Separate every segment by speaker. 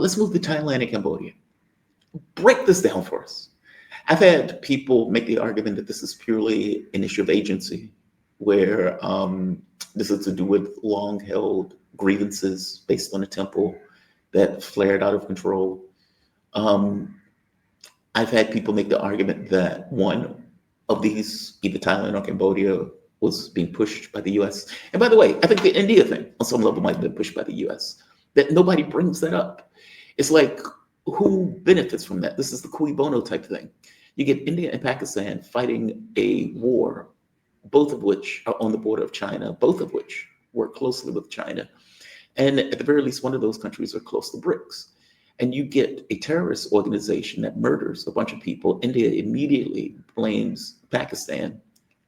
Speaker 1: Let's move to Thailand and Cambodia. Break this down for us. I've had people make the argument that this is purely an issue of agency, where this is to do with long-held grievances based on a temple that flared out of control. I've had people make the argument that one of these, either Thailand or Cambodia, was being pushed by the US. And by the way, I think the India thing on some level might have been pushed by the US, that nobody brings that up. It's like, who benefits from that? This is the cui bono type thing. You get India and Pakistan fighting a war, both of which are on the border of China, both of which work closely with China. And at the very least, one of those countries are close to BRICS. And you get a terrorist organization that murders a bunch of people. India immediately blames Pakistan,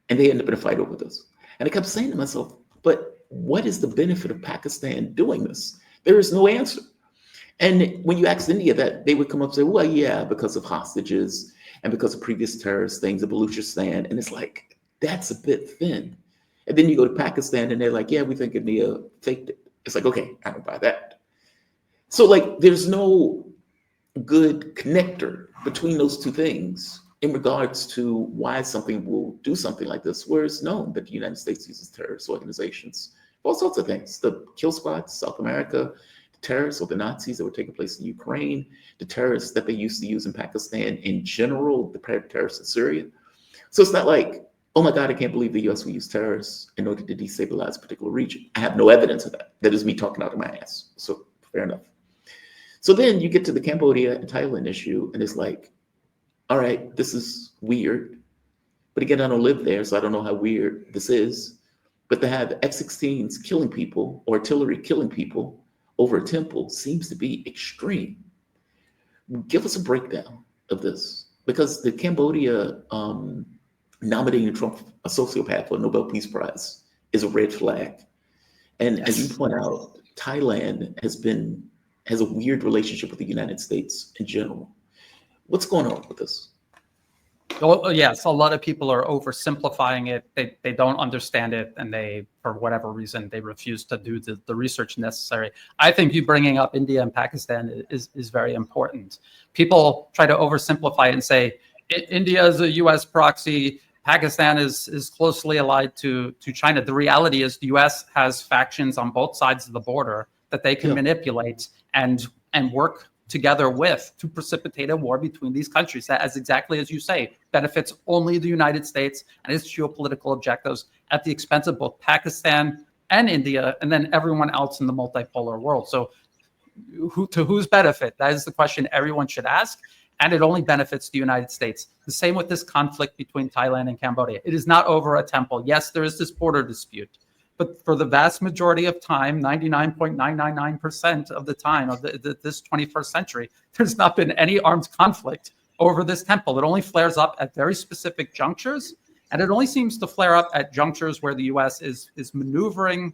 Speaker 1: and they end up in a fight over this. And I kept saying to myself, but what is the benefit of Pakistan doing this? There is no answer. And when you ask India that, they would come up and say, well, yeah, because of hostages and because of previous terrorist things in Baluchistan. And it's like, that's a bit thin. And then you go to Pakistan and they're like, yeah, we think India faked it. It's like, okay, I don't buy that. So like, there's no good connector between those two things in regards to why something will do something like this, where it's known that the United States uses terrorist organizations for all sorts of things. The kill squads, South America, the terrorists or the Nazis that were taking place in Ukraine, the terrorists that they used to use in Pakistan in general, the terrorists in Syria. So it's not like, oh my God, I can't believe the US will use terrorists in order to destabilize a particular region. I have no evidence of that. That is me talking out of my ass. So fair enough. So then you get to the Cambodia and Thailand issue, and it's like, all right, this is weird. But again, I don't live there, so I don't know how weird this is. But to have F-16s killing people, or artillery killing people over a temple seems to be extreme. Give us a breakdown of this. Because the Cambodia nominating Trump a sociopath for a Nobel Peace Prize is a red flag. And as you point out, Thailand has a weird relationship with the United States in general. What's going on with this?
Speaker 2: Well, yes, a lot of people are oversimplifying it. They don't understand it, and they, for whatever reason, they refuse to do the research necessary. I think you bringing up India and Pakistan is very important. People try to oversimplify it and say, India is a U.S. proxy, Pakistan is closely allied to China. The reality is the U.S. has factions on both sides of the border that they can manipulate and work together with to precipitate a war between these countries that, as exactly as you say, benefits only the United States and its geopolitical objectives at the expense of both Pakistan and India, and then everyone else in the multipolar world. So to whose benefit? That is the question everyone should ask. And it only benefits the United States. The same with this conflict between Thailand and Cambodia. It is not over a temple. Yes, there is this border dispute. But for the vast majority of time, 99.999% of the time of this 21st century, there's not been any armed conflict over this temple. It only flares up at very specific junctures. And it only seems to flare up at junctures where the U.S. is maneuvering,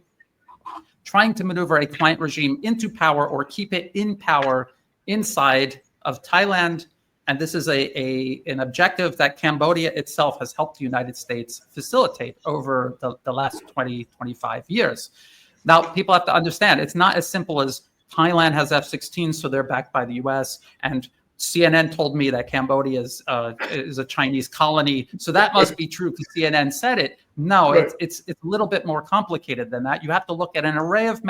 Speaker 2: trying to maneuver a client regime into power or keep it in power inside of Thailand. And this is an objective that Cambodia itself has helped the United States facilitate over the last 20, 25 years. Now, people have to understand, it's not as simple as Thailand has F-16s, so they're backed by the US, and CNN told me that Cambodia is a Chinese colony, so that must be true because CNN said it. No, right. It's a little bit more complicated than that. You have to look at an array of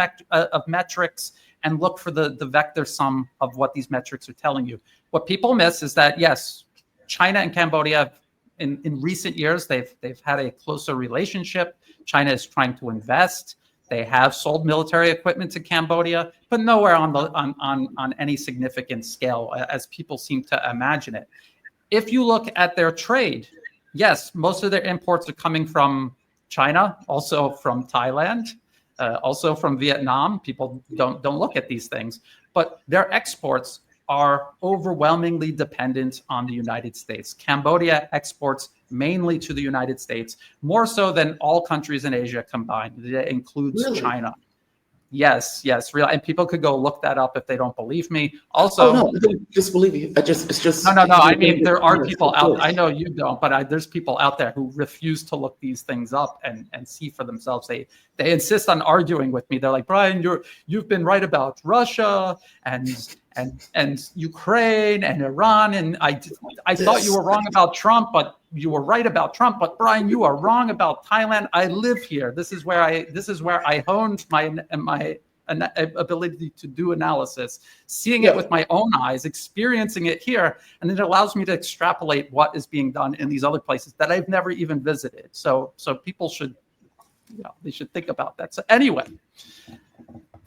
Speaker 2: metrics and look for the vector sum of what these metrics are telling you. What people miss is that, yes, China and Cambodia, in recent years, they've had a closer relationship. China is trying to invest. They have sold military equipment to Cambodia, but nowhere on any significant scale, as people seem to imagine it. If you look at their trade, yes, most of their imports are coming from China, also from Thailand, also from Vietnam. People don't look at these things, but their exports are overwhelmingly dependent on the United States. Cambodia exports mainly to the United States, more so than all countries in Asia combined. That includes China. Yes, really. And people could go look that up if they don't believe me. Also,
Speaker 1: no, I don't disbelieve you. It's just.
Speaker 2: No. I mean, there are people out. I know you don't, but there's people out there who refuse to look these things up and see for themselves. They insist on arguing with me. They're like, Brian, you've been right about Russia and and Ukraine and Iran. And I thought you were wrong about Trump, but you were right about Trump. But Brian, you are wrong about Thailand. I live here. This is where I honed my ability to do analysis, seeing it with my own eyes, experiencing it here, and it allows me to extrapolate what is being done in these other places that I've never even visited. So people should, they should think about that. So anyway,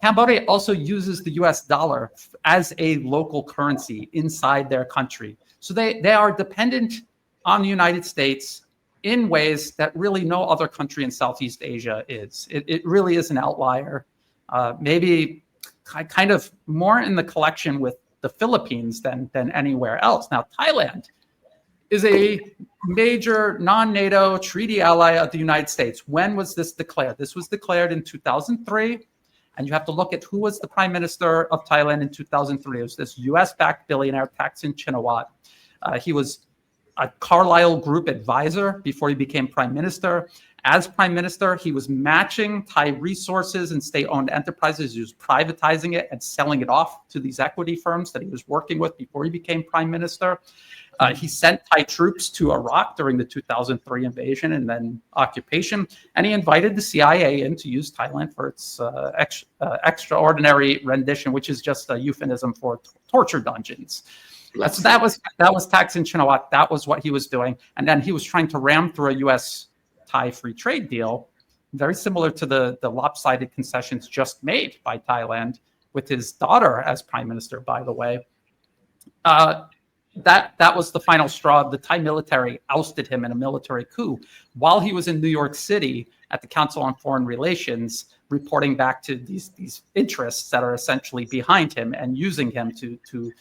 Speaker 2: Cambodia also uses the US dollar as a local currency inside their country. So they are dependent on the United States in ways that really no other country in Southeast Asia is. It really is an outlier. Maybe kind of more in the collection with the Philippines than anywhere else. Now, Thailand is a major non-NATO treaty ally of the United States. When was this declared? This was declared in 2003. And you have to look at who was the prime minister of Thailand in 2003. It was this US-backed billionaire, Thaksin Shinawatra. He was a Carlyle Group advisor before he became prime minister. As prime minister, he was matching Thai resources and state-owned enterprises. He was privatizing it and selling it off to these equity firms that he was working with before he became prime minister. He sent Thai troops to Iraq during the 2003 invasion and then occupation, and he invited the CIA in to use Thailand for its extraordinary rendition, which is just a euphemism for torture dungeons. So that was Thaksin Shinawatra. That was what he was doing, and then he was trying to ram through a U.S.-Thai free trade deal, very similar to the lopsided concessions just made by Thailand with his daughter as prime minister, by the way. That was the final straw. The Thai military ousted him in a military coup while he was in New York City at the Council on Foreign Relations, reporting back to these interests that are essentially behind him and using him to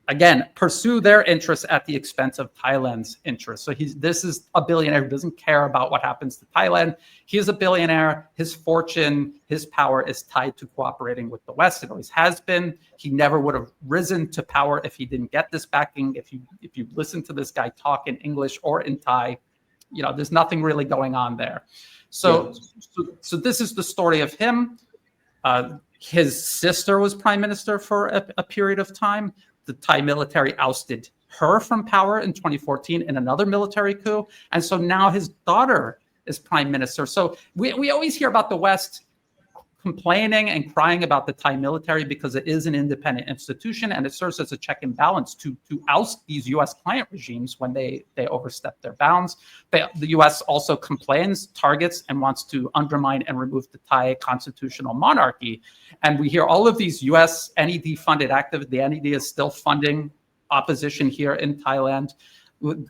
Speaker 2: again pursue their interests at the expense of Thailand's interests. So this is a billionaire who doesn't care about what happens to Thailand. He is a billionaire. His fortune, his power is tied to cooperating with the West. It always has been. He never would have risen to power if he didn't get this backing. If you listen to this guy talk in English or in Thai, there's nothing really going on there. So this is the story of him. His sister was prime minister for a period of time. The Thai military ousted her from power in 2014 in another military coup. And so now his daughter is prime minister. So we always hear about the West complaining and crying about the Thai military because it is an independent institution and it serves as a check and balance to oust these U.S. client regimes when they overstep their bounds. The U.S. also complains, targets, and wants to undermine and remove the Thai constitutional monarchy. And we hear all of these U.S. NED-funded activities. The NED is still funding opposition here in Thailand,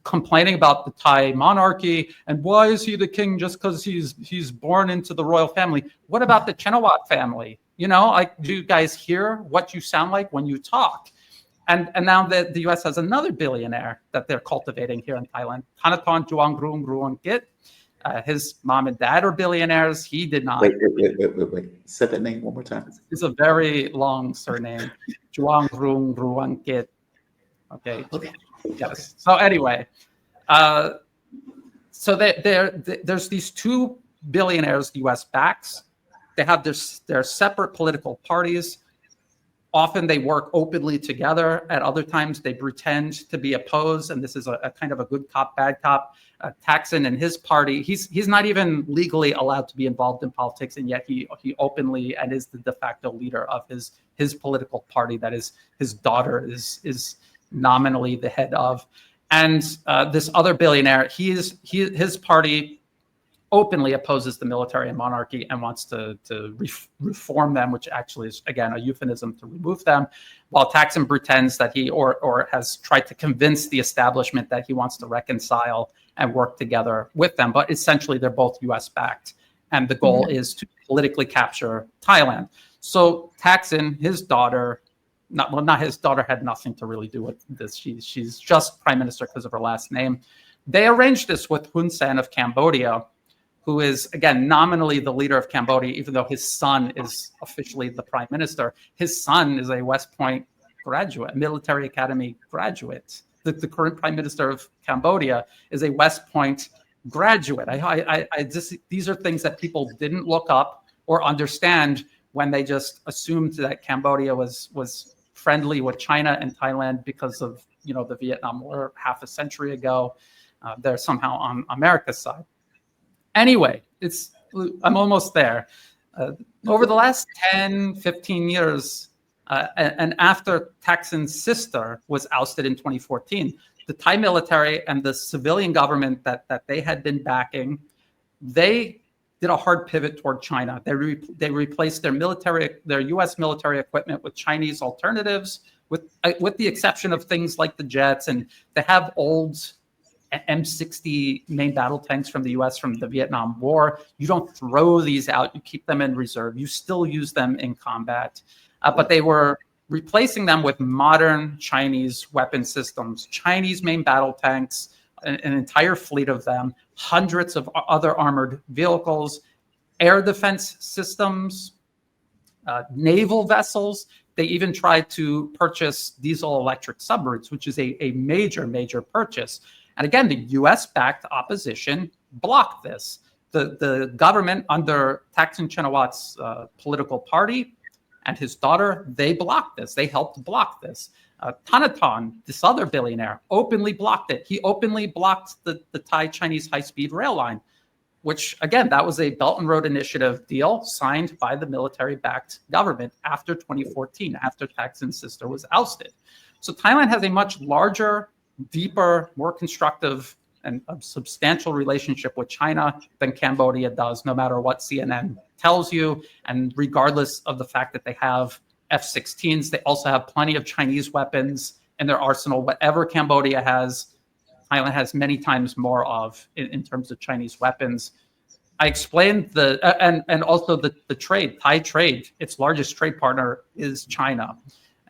Speaker 2: complaining about the Thai monarchy and why is he the king just because he's born into the royal family. What about the Shinawatra family? Do you guys hear what you sound like when you talk? And now the U.S. has another billionaire that they're cultivating here in Thailand, Thanathorn Juangroongruangkit. His mom and dad are billionaires. He did not.
Speaker 1: Wait. Say that name one more time.
Speaker 2: It's a very long surname, Juangroongruangkit. Okay. Yes. So anyway, so there's these two billionaires the U.S. backs. They have their separate political parties. Often they work openly together. At other times they pretend to be opposed. And this is a kind of a good cop, bad cop. Thaksin and his party, he's not even legally allowed to be involved in politics, and yet he openly and is the de facto leader of his political party that his daughter is nominally the head of. And this other billionaire, his party openly opposes the military and monarchy and wants to reform them, which actually is, again, a euphemism to remove them, while Thaksin pretends that he or has tried to convince the establishment that he wants to reconcile and work together with them. But essentially, they're both US-backed, and the goal is to politically capture Thailand. So Thaksin, his daughter, not his daughter, had nothing to really do with this. She's just prime minister because of her last name. They arranged this with Hun Sen of Cambodia, who is, again, nominally the leader of Cambodia, even though his son is officially the prime minister. His son is a West Point graduate, military academy graduate. The current prime minister of Cambodia is a West Point graduate. These are things that people didn't look up or understand when they just assumed that Cambodia was friendly with China and Thailand because of, the Vietnam War half a century ago. They're somehow on America's side. Anyway, I'm almost there. Over the last 10, 15 years, and after Thaksin's sister was ousted in 2014, the Thai military and the civilian government that they had been backing, they did a hard pivot toward China. They replaced their U.S. military equipment with Chinese alternatives, with the exception of things like the jets, and they have old M60 main battle tanks from the U.S. from the Vietnam War. You don't throw these out; you keep them in reserve. You still use them in combat, but they were replacing them with modern Chinese weapon systems, Chinese main battle tanks, an entire fleet of them, hundreds of other armored vehicles, air defense systems, naval vessels. They even tried to purchase diesel electric submarines, which is a major, major purchase. And again, the US-backed opposition blocked this. The government under Thaksin Shinawatre's political party and his daughter, they blocked this. They helped block this. Thanathorn, this other billionaire, openly blocked it. He openly blocked the Thai-Chinese high-speed rail line, which, again, that was a Belt and Road Initiative deal signed by the military-backed government after 2014, after Thaksin's sister was ousted. So Thailand has a much larger, deeper, more constructive, and a substantial relationship with China than Cambodia does, no matter what CNN tells you. And regardless of the fact that they have F-16s, they also have plenty of Chinese weapons in their arsenal. Whatever Cambodia has, Thailand has many times more of in terms of Chinese weapons. I explained and also the trade, Thai trade, its largest trade partner is China.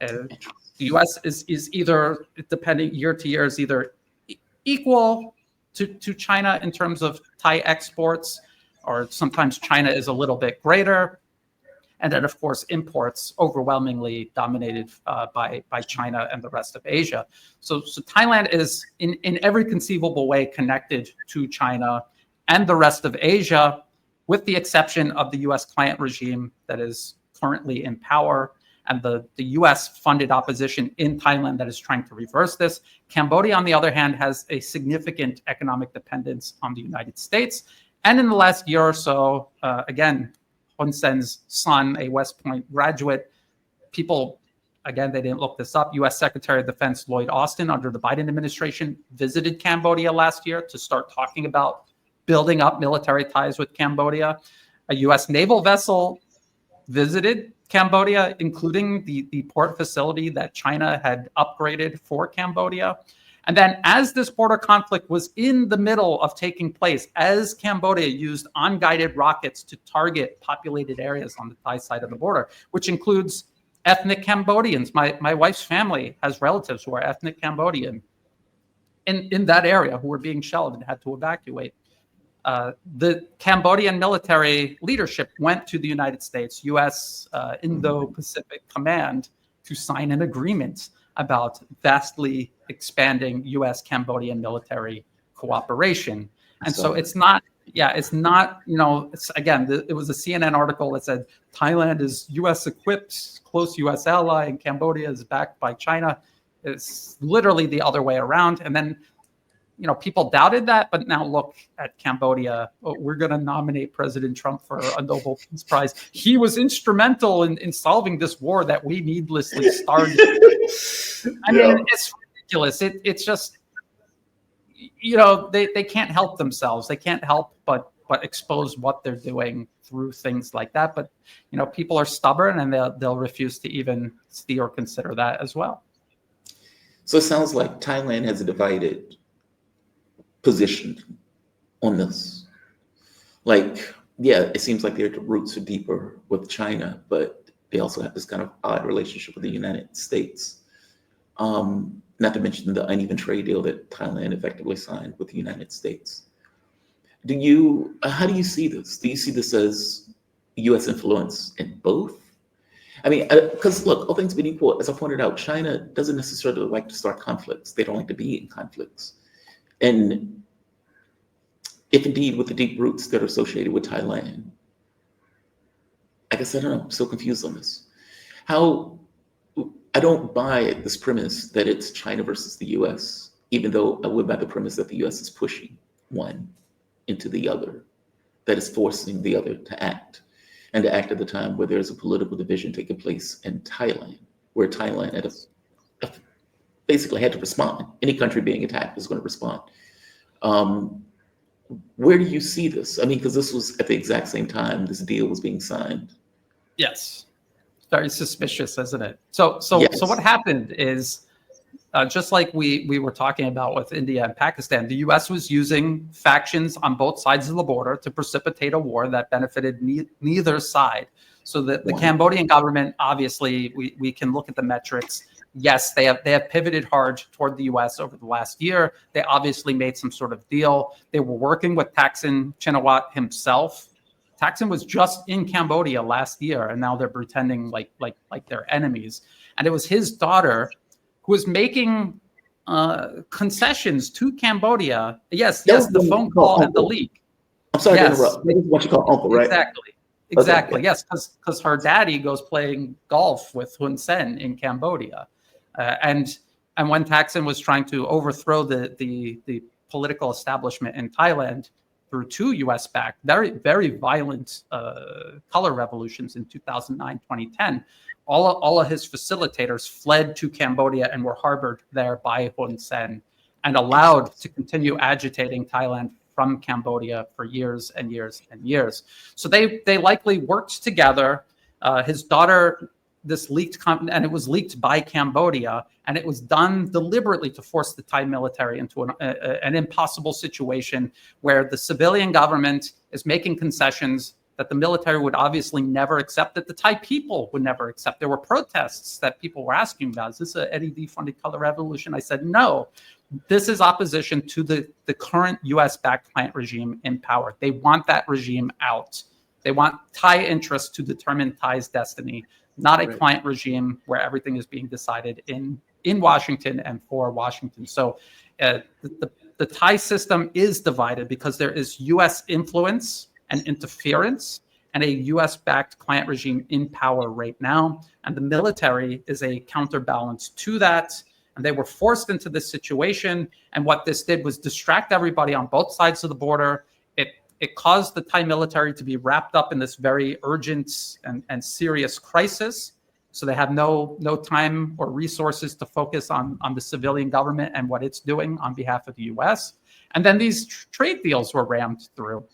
Speaker 2: The U.S. is either, depending year to year, is either equal to China in terms of Thai exports, or sometimes China is a little bit greater. And then, of course, imports overwhelmingly dominated by China and the rest of Asia. So Thailand is in every conceivable way connected to China and the rest of Asia, with the exception of the U.S. client regime that is currently in power and the U.S.-funded opposition in Thailand that is trying to reverse this. Cambodia, on the other hand, has a significant economic dependence on the United States. And in the last year or so, again, Hun Sen's son, a West Point graduate, people, again, they didn't look this up, U.S. Secretary of Defense Lloyd Austin under the Biden administration visited Cambodia last year to start talking about building up military ties with Cambodia. A U.S. naval vessel visited Cambodia, including the port facility that China had upgraded for Cambodia. And then as this border conflict was in the middle of taking place, as Cambodia used unguided rockets to target populated areas on the Thai side of the border, which includes ethnic Cambodians. My wife's family has relatives who are ethnic Cambodian in that area who were being shelled and had to evacuate. The Cambodian military leadership went to the United States, U.S. Indo-Pacific Command, to sign an agreement about vastly expanding U.S.-Cambodian military cooperation. And so it's not, again, it was a CNN article that said Thailand is U.S. equipped, close U.S. ally, and Cambodia is backed by China. It's literally the other way around. And then, people doubted that, but now look at Cambodia. We're going to nominate President Trump for a Nobel Peace Prize. He was instrumental in solving this war that we needlessly started. I mean, it's ridiculous. It's just, they can't help themselves. They can't help but expose what they're doing through things like that. But, people are stubborn and they'll refuse to even see or consider that as well.
Speaker 1: So it sounds like Thailand has a divided position on this. It seems like their roots are deeper with China, but they also have this kind of odd relationship with the United States. Not to mention the uneven trade deal that Thailand effectively signed with the United States. How do you see this? Do you see this as U.S. influence in both? I mean, because look, all things being equal, as I pointed out, China doesn't necessarily like to start conflicts. They don't like to be in conflicts. And if indeed with the deep roots that are associated with Thailand, I guess I don't know, I'm so confused on this. How I don't buy this premise that it's China versus the US, even though I would buy the premise that the US is pushing one into the other, that is forcing the other to act, and to act at the time where there's a political division taking place in Thailand, where Thailand basically had to respond. Any country being attacked is going to respond. Um, where do you see this? I mean, because this was at the exact same time this deal was being signed.
Speaker 2: Yes. Very suspicious, isn't it? So
Speaker 1: Yes.
Speaker 2: what happened is, just like we were talking about with India and Pakistan, the U.S. was using factions on both sides of the border to precipitate a war that benefited neither side. So the Cambodian government, obviously, we can look at the metrics. Yes, they have pivoted hard toward the U.S. over the last year. They obviously made some sort of deal. They were working with Thaksin Shinawatra himself. Thaksin was just in Cambodia last year, and now they're pretending like they're enemies. And it was his daughter who was making concessions to Cambodia. Yes, the phone call and the leak.
Speaker 1: I'm sorry to interrupt. This is what you call uncle, right?
Speaker 2: Exactly.
Speaker 1: Okay.
Speaker 2: Yes, because her daddy goes playing golf with Hun Sen in Cambodia, and when Thaksin was trying to overthrow the political establishment in Thailand through two U.S.-backed, very, very violent color revolutions in 2009, 2010, all of his facilitators fled to Cambodia and were harbored there by Hun Sen and allowed to continue agitating Thailand from Cambodia for years and years and years. So they likely worked together. His daughter, this leaked, and it was leaked by Cambodia, and it was done deliberately to force the Thai military into an impossible situation where the civilian government is making concessions that the military would obviously never accept, that the Thai people would never accept. There were protests that people were asking about. Is this an Eddie D-funded color revolution? I said, no. This is opposition to the current U.S.-backed client regime in power. They want that regime out. They want Thai interests to determine Thai's destiny, not a client regime where everything is being decided in Washington and for Washington. So the Thai system is divided because there is U.S. influence and interference and a U.S.-backed client regime in power right now. And the military is a counterbalance to that. And they were forced into this situation. And what this did was distract everybody on both sides of the border. It caused the Thai military to be wrapped up in this very urgent and serious crisis. So they have no time or resources to focus on the civilian government and what it's doing on behalf of the U.S. And then these trade deals were rammed through.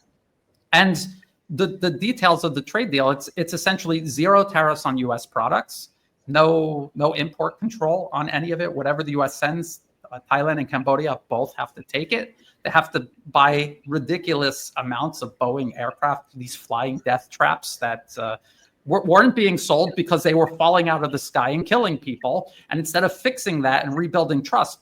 Speaker 2: And the details of the trade deal, it's essentially zero tariffs on U.S. products, no import control on any of it. Whatever the U.S. sends, Thailand and Cambodia both have to take it. They have to buy ridiculous amounts of Boeing aircraft, these flying death traps that weren't being sold because they were falling out of the sky and killing people. And instead of fixing that and rebuilding trust,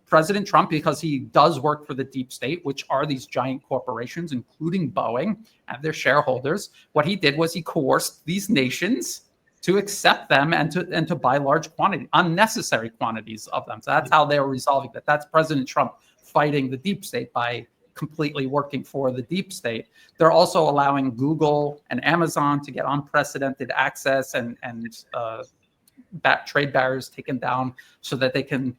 Speaker 2: President Trump, because he does work for the deep state, which are these giant corporations, including Boeing and their shareholders, what he did was he coerced these nations to accept them and to buy large quantity, unnecessary quantities of them. So that's how they were resolving that. That's President Trump fighting the deep state by completely working for the deep state. They're also allowing Google and Amazon to get unprecedented access and trade barriers taken down so that they can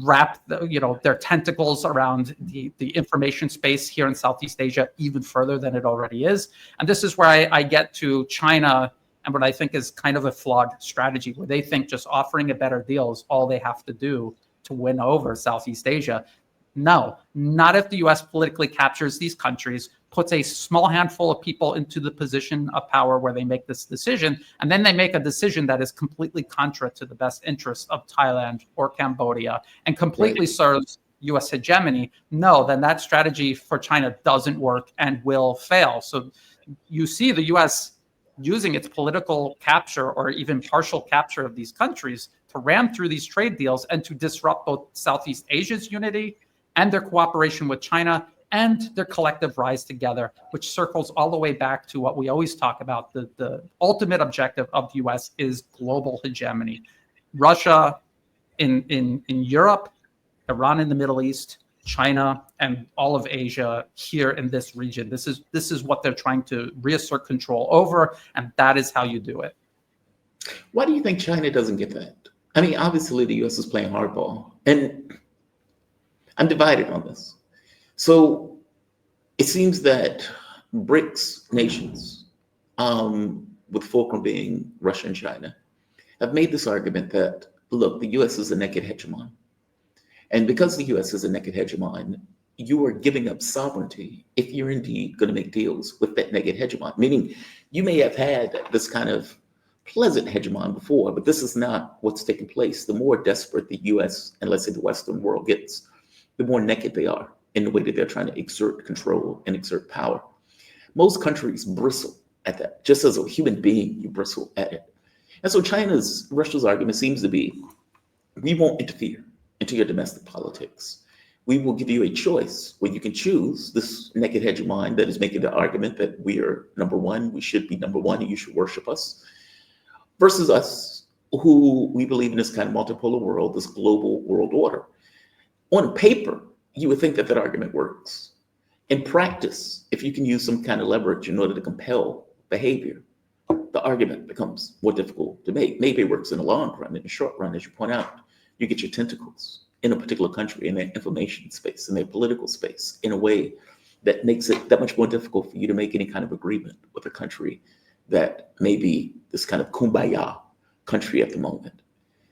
Speaker 2: wrap their tentacles around the information space here in Southeast Asia even further than it already is. And this is where I get to China and what I think is kind of a flawed strategy, where they think just offering a better deal is all they have to do to win over Southeast Asia. No, not if the U.S. politically captures these countries, puts a small handful of people into the position of power where they make this decision, and then they make a decision that is completely contra to the best interests of Thailand or Cambodia and completely serves U.S. hegemony. No, then that strategy for China doesn't work and will fail. So you see the U.S. using its political capture or even partial capture of these countries to ram through these trade deals and to disrupt both Southeast Asia's unity and their cooperation with China and their collective rise together, which circles all the way back to what we always talk about. The ultimate objective of the U.S. is global hegemony. Russia in Europe, Iran in the Middle East, China, and all of Asia here in this region. This is what they're trying to reassert control over, and that is how you do it.
Speaker 1: Why do you think China doesn't get that? I mean, obviously the U.S. is playing hardball, and I'm divided on this. So it seems that BRICS nations, with fulcrum being Russia and China, have made this argument that, look, the US is a naked hegemon. And because the US is a naked hegemon, you are giving up sovereignty if you're indeed going to make deals with that naked hegemon. Meaning, you may have had this kind of pleasant hegemon before, but this is not what's taking place. The more desperate the US and let's say the Western world gets, the more naked they are in the way that they're trying to exert control and exert power. Most countries bristle at that. Just as a human being, you bristle at it. And so Russia's argument seems to be, we won't interfere into your domestic politics. We will give you a choice where you can choose this naked hegemon that is making the argument that we are number one, we should be number one, and you should worship us, versus us, who we believe in this kind of multipolar world, this global world order. On paper, you would think that that argument works. In practice, if you can use some kind of leverage in order to compel behavior, the argument becomes more difficult to make. Maybe it works in the long run. In the short run, as you point out, you get your tentacles in a particular country, in their information space, in their political space, in a way that makes it that much more difficult for you to make any kind of agreement with a country that may be this kind of kumbaya country at the moment.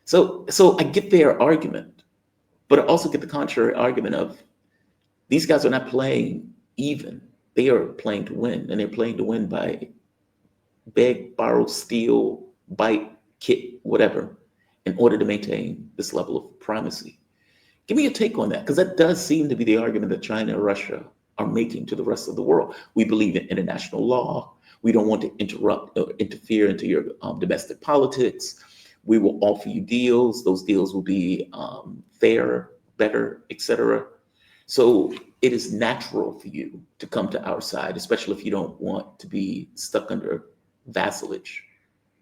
Speaker 1: So I get their argument, but I also get the contrary argument of these guys are not playing even. They are playing to win, and they're playing to win by beg, borrow, steal, bite, kit, whatever, in order to maintain this level of primacy. Give me a take on that, because that does seem to be the argument that China and Russia are making to the rest of the world. We believe in international law. We don't want to interrupt or interfere into your domestic politics. We will offer you deals. Those deals will be fair, better, etc. So it is natural for you to come to our side, especially if you don't want to be stuck under vassalage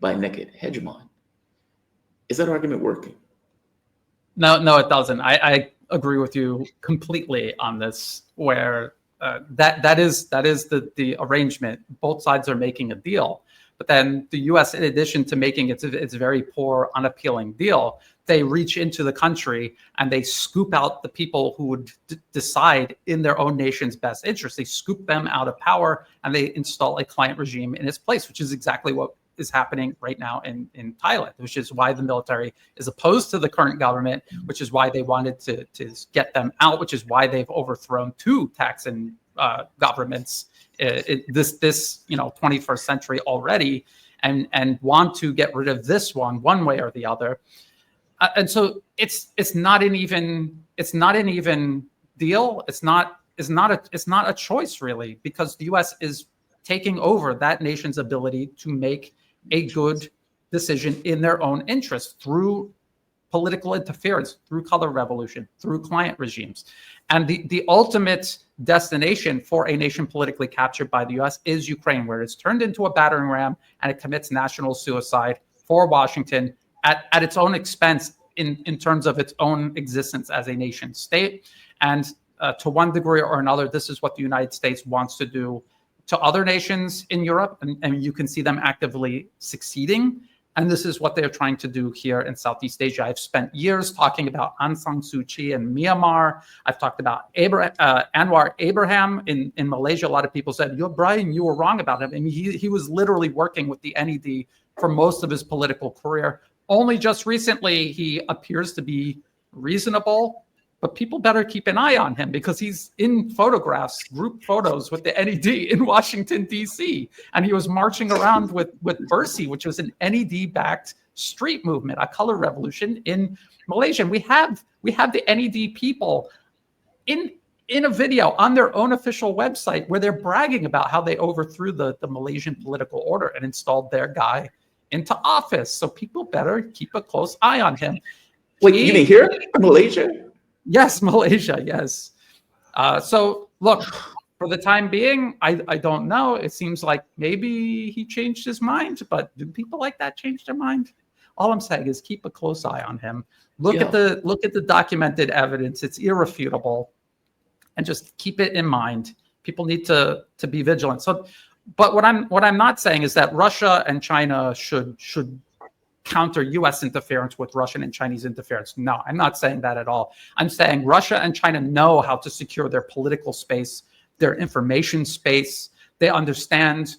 Speaker 1: by a naked hegemon. Is that argument working?
Speaker 2: No, it doesn't. I agree with you completely on this, where that is the arrangement. Both sides are making a deal, but then the U.S., in addition to making its very poor, unappealing deal, they reach into the country and they scoop out the people who would decide in their own nation's best interest. They scoop them out of power and they install a client regime in its place, which is exactly what is happening right now in Thailand, which is why the military is opposed to the current government, which is why they wanted to get them out, which is why they've overthrown two Thaksin governments this 21st century already, and want to get rid of this one way or the other. And so it's not an even deal. It's not a choice, really, because the U.S. is taking over that nation's ability to make a good decision in their own interest through political interference, through color revolution, through client regimes. And the ultimate destination for a nation politically captured by the U.S. is Ukraine, where it's turned into a battering ram and it commits national suicide for Washington at its own expense in terms of its own existence as a nation state. And to one degree or another, this is what the United States wants to do to other nations in Europe, and you can see them actively succeeding. And this is what they're trying to do here in Southeast Asia. I've spent years talking about Aung San Suu Kyi in Myanmar. I've talked about Anwar Abraham in Malaysia. A lot of people said, Brian, you were wrong about him. I mean, he was literally working with the NED for most of his political career. Only just recently, he appears to be reasonable, but people better keep an eye on him because he's in photographs, group photos with the NED in Washington, D.C. And he was marching around with Bersih, which was an NED-backed street movement, a color revolution in Malaysia. And we have the NED people in a video on their own official website where they're bragging about how they overthrew the Malaysian political order and installed their guy into office. So people better keep a close eye on him.
Speaker 1: Wait, you mean here in Malaysia?
Speaker 2: Yes, Malaysia, yes. So look, for the time being, I don't know. It seems like maybe he changed his mind, but do people like that change their mind? All I'm saying is keep a close eye on him. Look at the documented evidence. It's irrefutable. And just keep it in mind. People need to be vigilant. So, but what I'm not saying is that Russia and China should counter US interference with Russian and Chinese interference. No, I'm not saying that at all. I'm saying Russia and China know how to secure their political space, their information space. They understand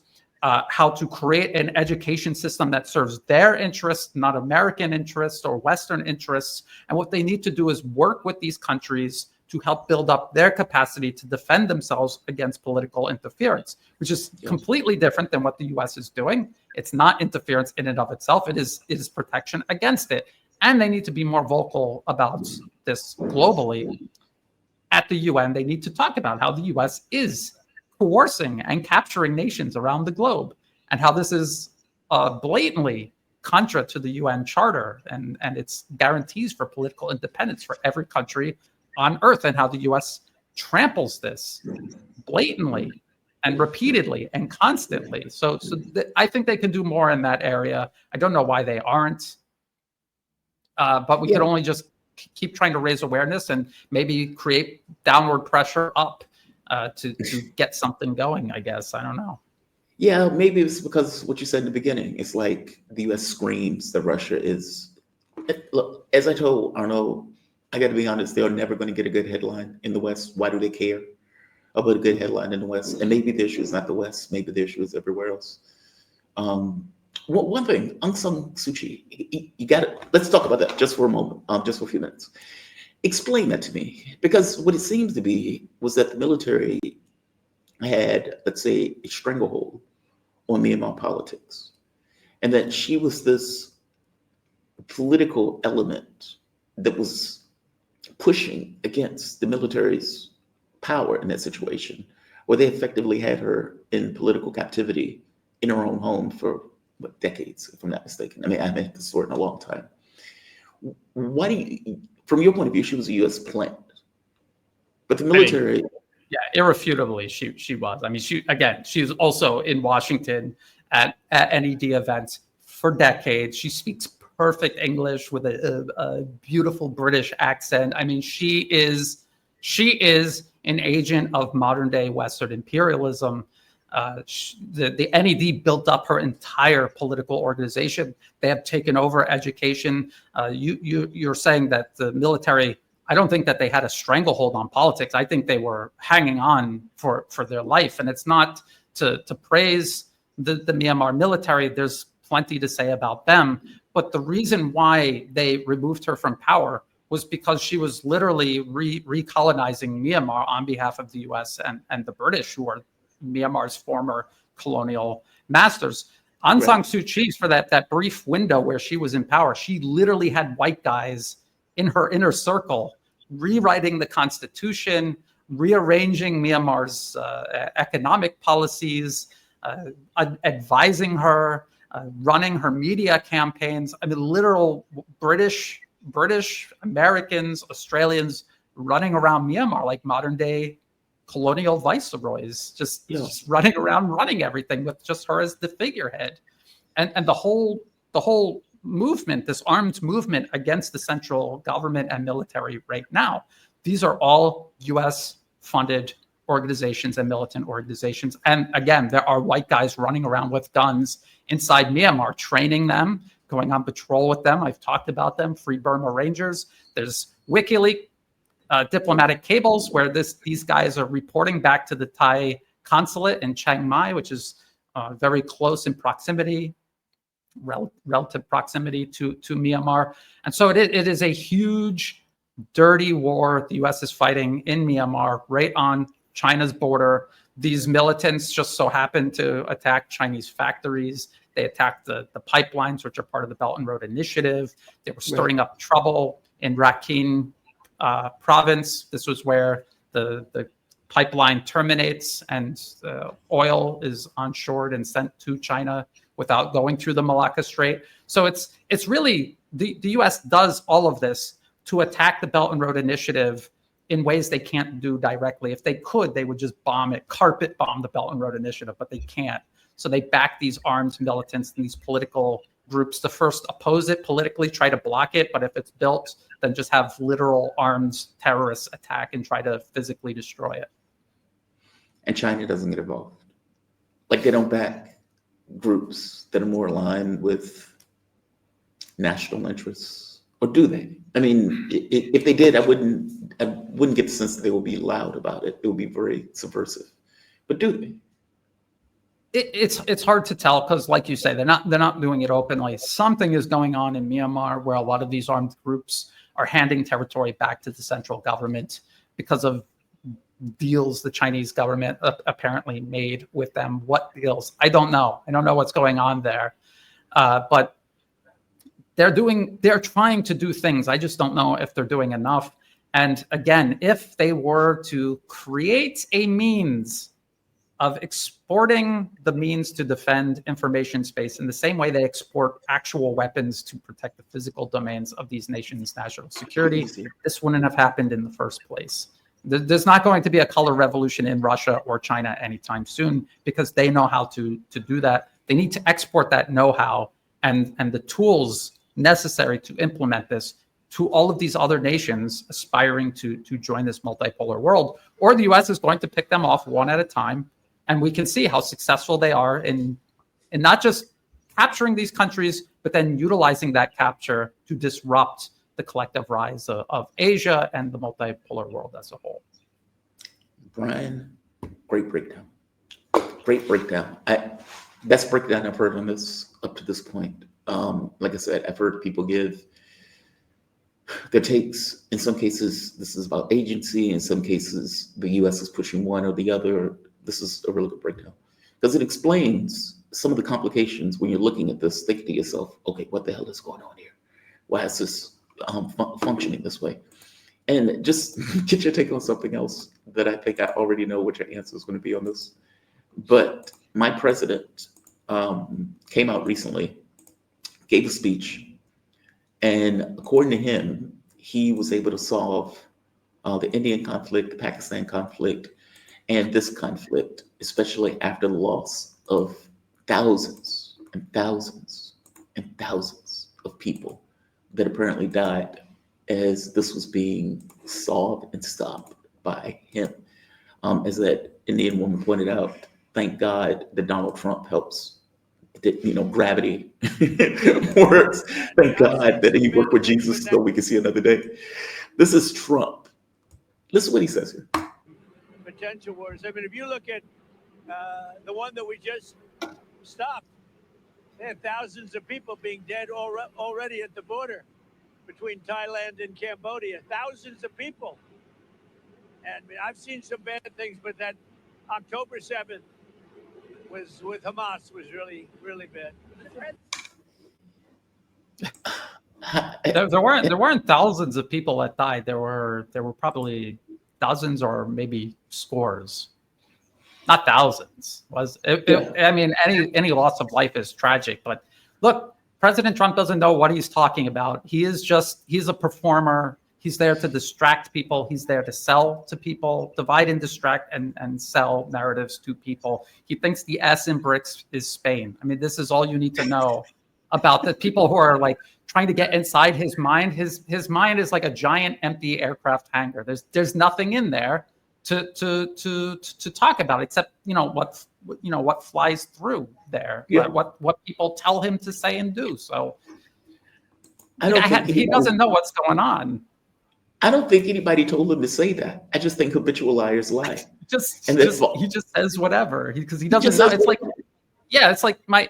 Speaker 2: how to create an education system that serves their interests, not American interests or Western interests. And what they need to do is work with these countries to help build up their capacity to defend themselves against political interference, which is completely different than what the US is doing. It's not interference in and of itself. It is protection against it. And they need to be more vocal about this globally. At the UN, they need to talk about how the US is coercing and capturing nations around the globe, and how this is blatantly contra to the UN Charter and its guarantees for political independence for every country on Earth, and how the US tramples this blatantly and repeatedly and constantly. So I think they can do more in that area. I don't know why they aren't, but we could only just keep trying to raise awareness and maybe create downward pressure up to get something going, I guess. I don't know.
Speaker 1: Yeah, maybe it's because what you said in the beginning. It's like the U.S. screams that Russia is. Look, as I told Arnaud, I got to be honest, they're never going to get a good headline in the West. Why do they care about a good headline in the West? And maybe the issue is not the West. Maybe the issue is everywhere else. One thing, Aung San Suu Kyi, you got it. Let's talk about that just for a moment, just for a few minutes. Explain that to me, because what it seems to be was that the military had, let's say, a stranglehold on Myanmar politics, and that she was this political element that was pushing against the military's power in that situation, where they effectively had her in political captivity in her own home for decades, if I'm not mistaken. I mean, I haven't heard this word in a long time. Why do you, from your point of view, she was a U.S. plant, but the military.
Speaker 2: Yeah, irrefutably, she was. I mean, she was also in Washington at NED events for decades. She speaks perfect English with a beautiful British accent. I mean, she is an agent of modern day Western imperialism. The NED built up her entire political organization. They have taken over education. You're saying that the military, I don't think that they had a stranglehold on politics. I think they were hanging on for their life. And it's not to praise the Myanmar military. There's plenty to say about them. But the reason why they removed her from power was because she was literally recolonizing Myanmar on behalf of the US and the British, who are Myanmar's former colonial masters. Aung San Suu Kyi, for that brief window where she was in power, she literally had white guys in her inner circle rewriting the constitution, rearranging Myanmar's economic policies, advising her, running her media campaigns. I mean, literal British, Americans, Australians running around Myanmar like modern day colonial viceroys, just running around, running everything with just her as the figurehead. And the whole movement, this armed movement against the central government and military right now, these are all US funded organizations and militant organizations. And again, there are white guys running around with guns inside Myanmar, training them, going on patrol with them. I've talked about them, Free Burma Rangers. There's WikiLeaks diplomatic cables where these guys are reporting back to the Thai consulate in Chiang Mai, which is very close in proximity, relative proximity to Myanmar. And so it is a huge, dirty war the US is fighting in Myanmar, right on China's border. These militants just so happen to attack Chinese factories. They attacked the pipelines, which are part of the Belt and Road Initiative. They were stirring up trouble in Rakhine province. This was where the pipeline terminates and oil is onshored and sent to China without going through the Malacca Strait. So it's really, the US does all of this to attack the Belt and Road Initiative in ways they can't do directly. If they could, they would just bomb it, carpet bomb the Belt and Road Initiative, but they can't. So they back these armed militants and these political groups to first oppose it politically, try to block it, but if it's built, then just have literal armed terrorists attack and try to physically destroy it.
Speaker 1: And China doesn't get involved. Like, they don't back groups that are more aligned with national interests, or do they? I mean, if they did, I wouldn't get the sense that they would be loud about it. It would be very subversive. But do they?
Speaker 2: It's hard to tell because, like you say, they're not doing it openly. Something is going on in Myanmar where a lot of these armed groups are handing territory back to the central government because of deals the Chinese government apparently made with them. What deals? I don't know. I don't know what's going on there, but they're trying to do things. I just don't know if they're doing enough. And again, if they were to create a means of exporting the means to defend information space in the same way they export actual weapons to protect the physical domains of these nations' national security, this wouldn't have happened in the first place. There's not going to be a color revolution in Russia or China anytime soon because they know how to do that. They need to export that know-how and the tools necessary to implement this to all of these other nations aspiring to join this multipolar world, or the US is going to pick them off one at a time. And we can see how successful they are in not just capturing these countries, but then utilizing that capture to disrupt the collective rise of Asia and the multipolar world as a whole.
Speaker 1: Brian, great breakdown. Great breakdown. Best breakdown I've heard on this up to this point. Like I said, I've heard people give their takes. In some cases, this is about agency. In some cases, the US is pushing one or the other. This is a really good breakdown because it explains some of the complications when you're looking at this, thinking to yourself, okay, what the hell is going on here? Why is this functioning this way? And just get your take on something else that I think I already know what your answer is going to be on this. But my president came out recently, gave a speech, and according to him, he was able to solve the Indian conflict, the Pakistan conflict, and this conflict, especially after the loss of thousands and thousands and thousands of people that apparently died as this was being solved and stopped by him. As that Indian woman pointed out, thank God that Donald Trump helps, gravity works. Thank God that he worked with Jesus so we can see another day. This is Trump. Listen to what he says here.
Speaker 3: Potential wars. I mean, if you look at the one that we just stopped, they had thousands of people being dead already at the border between Thailand and Cambodia. Thousands of people. And I mean, I've seen some bad things, but that October 7th was with Hamas was really, really bad.
Speaker 2: There weren't thousands of people that died. There were probably dozens or maybe scores, not thousands. I mean, any loss of life is tragic. But look, President Trump doesn't know what he's talking about. He's a performer. He's there to distract people. He's there to sell to people, divide and distract and sell narratives to people. He thinks the S in BRICS is Spain. I mean, this is all you need to know about the people who are like trying to get inside his mind. His mind is like a giant empty aircraft hangar. There's nothing in there to talk about except what flies through there. Yeah. What people tell him to say and do. So he doesn't know what's going on.
Speaker 1: I don't think anybody told him to say that. I just think habitual liars lie.
Speaker 2: He just says whatever because he doesn't know. It's like, yeah, it's like my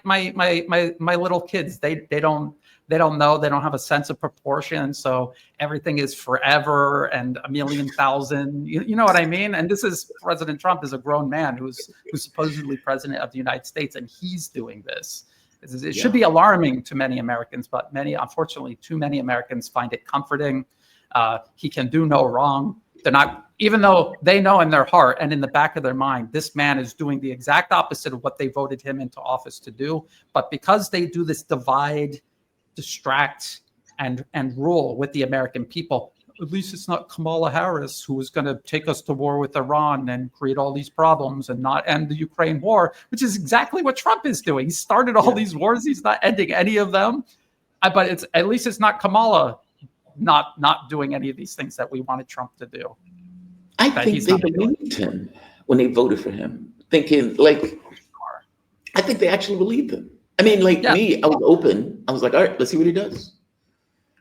Speaker 2: little kids. They don't know. They don't have a sense of proportion. So everything is forever and a million thousand. You know what I mean? And this is President Trump is a grown man who's supposedly president of the United States, and he's doing this. It should be alarming to many Americans, but unfortunately, too many Americans find it comforting. He can do no wrong. They're not, even though they know in their heart and in the back of their mind, this man is doing the exact opposite of what they voted him into office to do. But because they do this divide, distract, and rule with the American people, at least it's not Kamala Harris who is going to take us to war with Iran and create all these problems and not end the Ukraine war, which is exactly what Trump is doing. He started all these wars. He's not ending any of them. But at least it's not Kamala not doing any of these things that we wanted Trump to do.
Speaker 1: I think they believed him when they voted for him, thinking I think they actually believed him. I mean, me, I was open. I was like, all right, let's see what he does.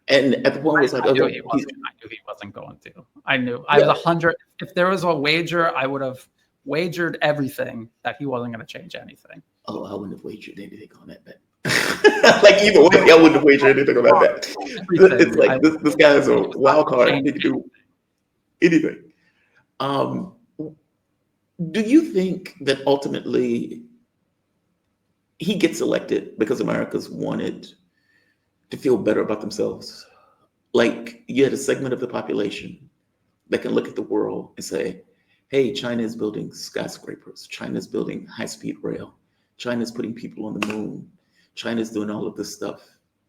Speaker 1: And at the point, it was like,
Speaker 2: I knew
Speaker 1: okay,
Speaker 2: he wasn't. I knew he wasn't going to. I knew. I
Speaker 1: Yeah.
Speaker 2: was 100. If there was a wager, I would have wagered everything that he wasn't going to change anything.
Speaker 1: oh, I wouldn't have wagered anything on that bet. Like either way, I wouldn't have wagered anything on that bet. It's like this guy is a wild card. He can do anything. Do you think that ultimately he gets elected because America's wanted to feel better about themselves? Like you had a segment of the population that can look at the world and say, hey, China is building skyscrapers. China is building high-speed rail. China is putting people on the moon. China is doing all of this stuff.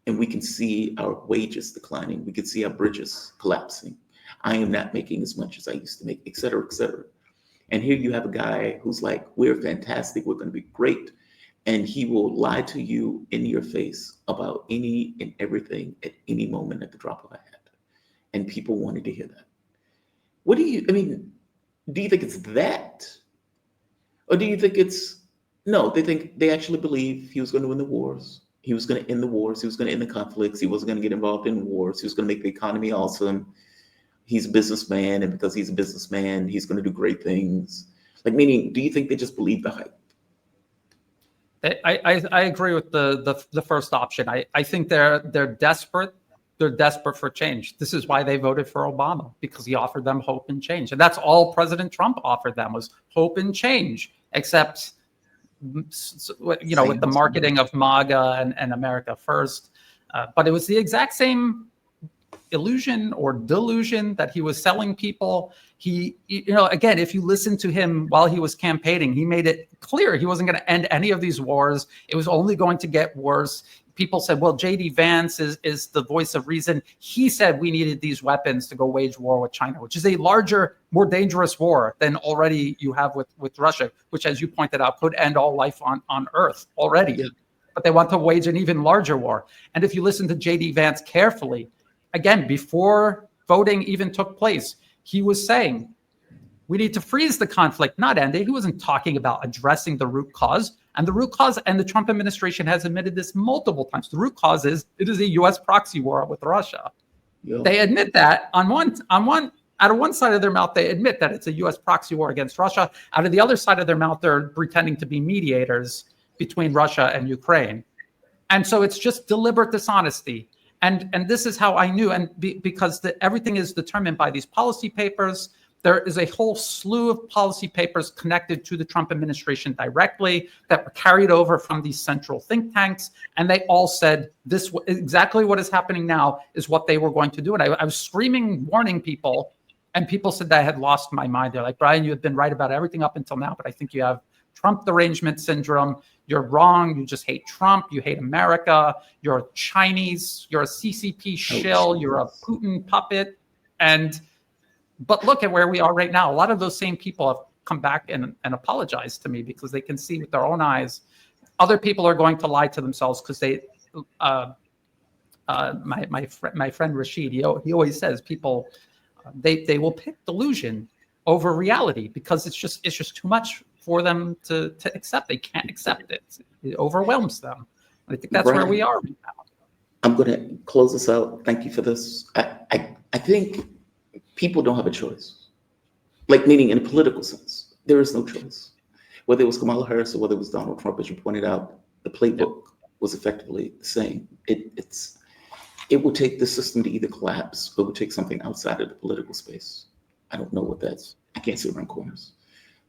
Speaker 1: And we can see our wages declining. We can see our bridges collapsing. I am not making as much as I used to make, et cetera, et cetera. And here you have a guy who's like, we're fantastic. We're going to be great. And he will lie to you in your face about any and everything at any moment at the drop of a hat. And people wanted to hear that. Do you think it's that? Or do you think no, they actually believe he was going to win the wars. He was going to end the wars. He was going to end the conflicts. He wasn't going to get involved in wars. He was going to make the economy awesome. He's a businessman. And because he's a businessman, he's going to do great things. Like, meaning, do you think they just believe the hype?
Speaker 2: I agree with the first option. I think they're desperate. They're desperate for change. This is why they voted for Obama, because he offered them hope and change. And that's all President Trump offered them was hope and change, except, with the marketing of MAGA and America First. But it was the exact same illusion or delusion that he was selling people. Again, if you listen to him while he was campaigning, he made it clear he wasn't going to end any of these wars. It was only going to get worse. People said, well, J.D. Vance is the voice of reason. He said we needed these weapons to go wage war with China, which is a larger, more dangerous war than already you have with Russia, which, as you pointed out, could end all life on Earth already. Yeah. But they want to wage an even larger war. And if you listen to J.D. Vance carefully, again, before voting even took place, he was saying, we need to freeze the conflict, not end it. He wasn't talking about addressing the root cause. And the root cause, and the Trump administration has admitted this multiple times, the root cause is it is a U.S. proxy war with Russia. Yeah. They admit that out of one side of their mouth, they admit that it's a U.S. proxy war against Russia. Out of the other side of their mouth, they're pretending to be mediators between Russia and Ukraine. And so it's just deliberate dishonesty. And this is how I knew, and because everything is determined by these policy papers. There is a whole slew of policy papers connected to the Trump administration directly that were carried over from these central think tanks. And they all said this exactly what is happening now is what they were going to do. And I was screaming, warning people, and people said that I had lost my mind. They're like, Brian, you have been right about everything up until now, but I think you have Trump derangement syndrome. You're wrong. You just hate Trump. You hate America. You're a Chinese. You're a CCP shill. You're a Putin puppet. But look at where we are right now. A lot of those same people have come back and apologized to me because they can see with their own eyes. Other people are going to lie to themselves because they, my friend Rashid, he always says people, they will pick delusion over reality because it's just too much for them to accept. They can't accept it. It overwhelms them. I think that's
Speaker 1: Brian,
Speaker 2: where we are right now.
Speaker 1: I'm going to close this out. Thank you for this. I think people don't have a choice, like meaning in a political sense, there is no choice. Whether it was Kamala Harris or whether it was Donald Trump, as you pointed out, the playbook was effectively the same. It will take the system to either collapse or it will take something outside of the political space. I don't know what that's. I can't see around corners.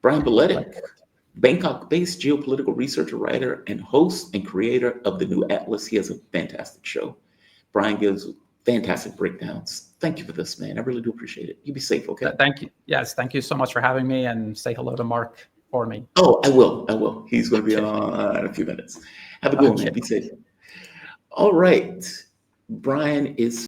Speaker 1: Brian Berletic, Bangkok-based geopolitical researcher, writer, and host and creator of the New Atlas. He has a fantastic show. Brian gives fantastic breakdowns. Thank you for this, man. I really do appreciate it. You be safe, okay?
Speaker 2: Thank you. Yes, thank you so much for having me, and say hello to Mark for me.
Speaker 1: Oh, I will. He's going to be on in a few minutes. Have a good one, man. Be safe. All right. Brian is